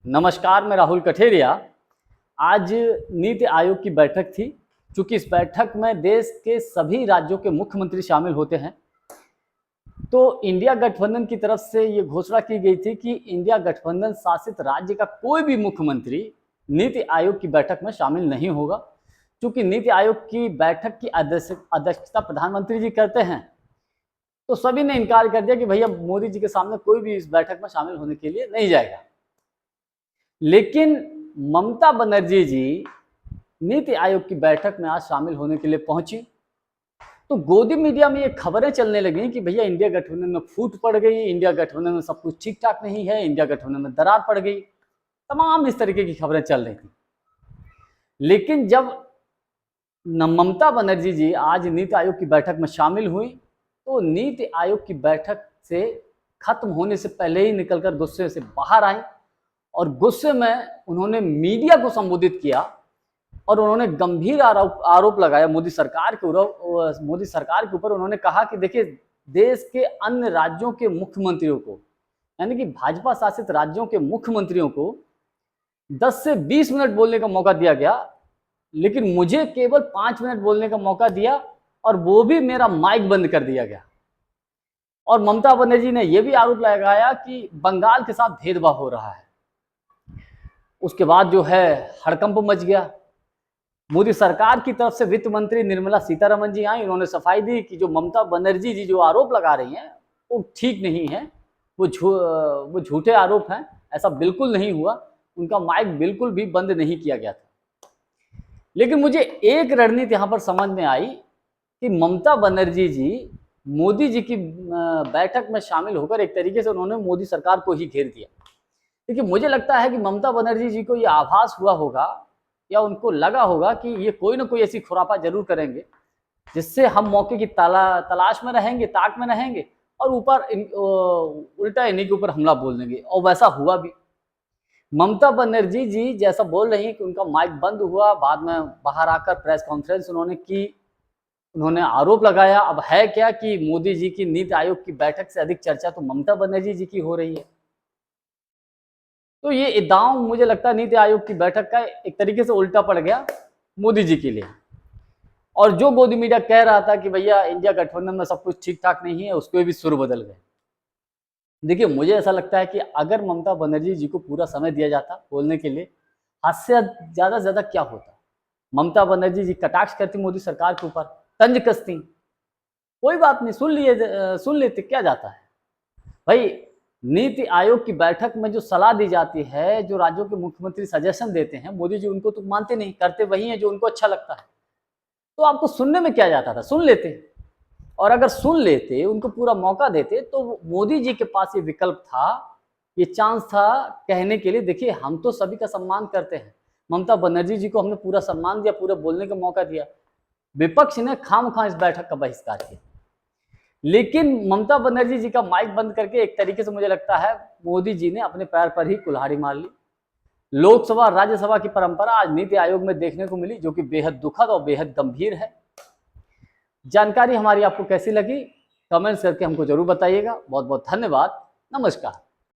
नमस्कार, मैं राहुल कठेरिया। आज नीति आयोग की बैठक थी। चूंकि इस बैठक में देश के सभी राज्यों के मुख्यमंत्री शामिल होते हैं, तो इंडिया गठबंधन की तरफ से ये घोषणा की गई थी कि इंडिया गठबंधन शासित राज्य का कोई भी मुख्यमंत्री नीति आयोग की बैठक में शामिल नहीं होगा। चूंकि नीति आयोग की बैठक की अध्यक्षता प्रधानमंत्री जी करते हैं, तो सभी ने इनकार कर दिया कि भैया मोदी जी के सामने कोई भी इस बैठक में शामिल होने के लिए नहीं जाएगा। लेकिन ममता बनर्जी जी नीति आयोग की बैठक में आज शामिल होने के लिए पहुंची, तो गोदी मीडिया में ये खबरें चलने लगी कि भैया इंडिया गठबंधन में फूट पड़ गई, इंडिया गठबंधन में सब कुछ ठीक ठाक नहीं है, इंडिया गठबंधन में दरार पड़ गई। तमाम इस तरीके की खबरें चल रही थी। लेकिन जब ममता बनर्जी जी आज नीति आयोग की बैठक में शामिल हुई, तो नीति आयोग की बैठक से खत्म होने से पहले ही निकलकर गुस्से से बाहर आई और गुस्से में उन्होंने मीडिया को संबोधित किया और उन्होंने गंभीर आरोप लगाया मोदी सरकार के ऊपर। उन्होंने कहा कि देखिए, देश के अन्य राज्यों के मुख्यमंत्रियों को, यानी कि भाजपा शासित राज्यों के मुख्यमंत्रियों को 10 से 20 मिनट बोलने का मौका दिया गया, लेकिन मुझे केवल 5 मिनट बोलने का मौका दिया और वो भी मेरा माइक बंद कर दिया गया। और ममता बनर्जी ने यह भी आरोप लगाया कि बंगाल के साथ भेदभाव हो रहा है। उसके बाद जो है हड़कंप मच गया। मोदी सरकार की तरफ से वित्त मंत्री निर्मला सीतारमण जी आई, उन्होंने सफाई दी कि जो ममता बनर्जी जी जो आरोप लगा रही हैं वो ठीक नहीं है, वो झूठे आरोप हैं, ऐसा बिल्कुल नहीं हुआ। उनका माइक बिल्कुल भी बंद नहीं किया गया था। लेकिन मुझे एक रणनीति यहाँ पर समझ में आई कि ममता बनर्जी जी मोदी जी की बैठक में शामिल होकर एक तरीके से उन्होंने मोदी सरकार को ही घेर दिया। देखिए, मुझे लगता है कि ममता बनर्जी जी को ये आभास हुआ होगा या उनको लगा होगा कि ये कोई ना कोई ऐसी खुरापा जरूर करेंगे जिससे हम मौके की तलाश में रहेंगे, ताक में रहेंगे और उल्टा इन्हीं के ऊपर हमला बोल देंगे। और वैसा हुआ भी। ममता बनर्जी जी जैसा बोल रही हैं कि उनका माइक बंद हुआ, बाद में बाहर आकर प्रेस कॉन्फ्रेंस उन्होंने की, उन्होंने आरोप लगाया। अब है क्या कि मोदी जी की नीति आयोग की बैठक से अधिक चर्चा तो ममता बनर्जी जी की हो रही है। तो ये दांव मुझे लगता है नीति आयोग की बैठक का एक तरीके से उल्टा पड़ गया मोदी जी के लिए। और जो गोदी मीडिया कह रहा था कि भैया इंडिया गठबंधन में सब कुछ ठीक ठाक नहीं है, उसके भी सुर बदल गए। देखिए, मुझे ऐसा लगता है कि अगर ममता बनर्जी जी को पूरा समय दिया जाता बोलने के लिए, हद से ज्यादा क्या होता। ममता बनर्जी जी कटाक्ष करती मोदी सरकार के ऊपर, तंज कसती, कोई बात नहीं, सुन लेते, क्या जाता है भाई। नीति आयोग की बैठक में जो सलाह दी जाती है, जो राज्यों के मुख्यमंत्री सजेशन देते हैं, मोदी जी उनको तो मानते नहीं, करते वही है जो उनको अच्छा लगता है। तो आपको सुनने में क्या जाता था, सुन लेते। और अगर सुन लेते, उनको पूरा मौका देते, तो मोदी जी के पास ये विकल्प था, ये चांस था कहने के लिए, देखिए हम तो सभी का सम्मान करते हैं, ममता बनर्जी जी को हमने पूरा सम्मान दिया, पूरा बोलने का मौका दिया। विपक्ष ने खामखा इस बैठक का बहिष्कार किया। लेकिन ममता बनर्जी जी का माइक बंद करके एक तरीके से मुझे लगता है मोदी जी ने अपने पैर पर ही कुल्हाड़ी मार ली। लोकसभा राज्यसभा की परंपरा आज नीति आयोग में देखने को मिली, जो कि बेहद दुखद और बेहद गंभीर है। जानकारी हमारी आपको कैसी लगी, कमेंट्स करके हमको जरूर बताइएगा। बहुत बहुत धन्यवाद। नमस्कार।